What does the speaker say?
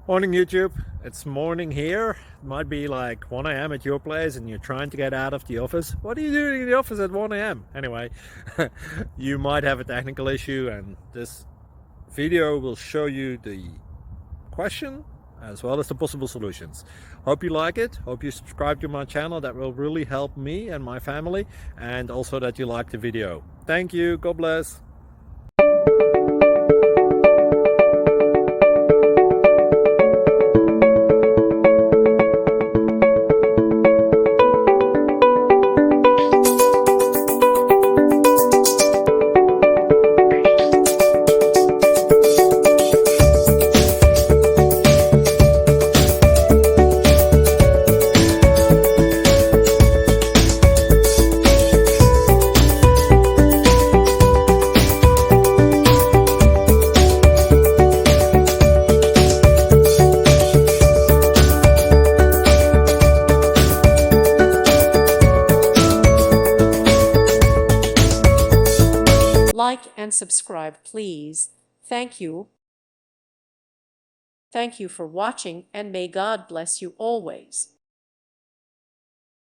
Morning YouTube, it's morning here. It might be like 1 a.m. at your place and you're trying to get out of the office. What are you doing in the office at 1 a.m.? Anyway, you might have a technical issue and this video will show you the question as well as the possible solutions. Hope you like it, hope you subscribe to my channel. That will really help me and my family, and also that you like the video. Thank you, God bless. Like and subscribe, please. Thank you. Thank you for watching, and may God bless you always.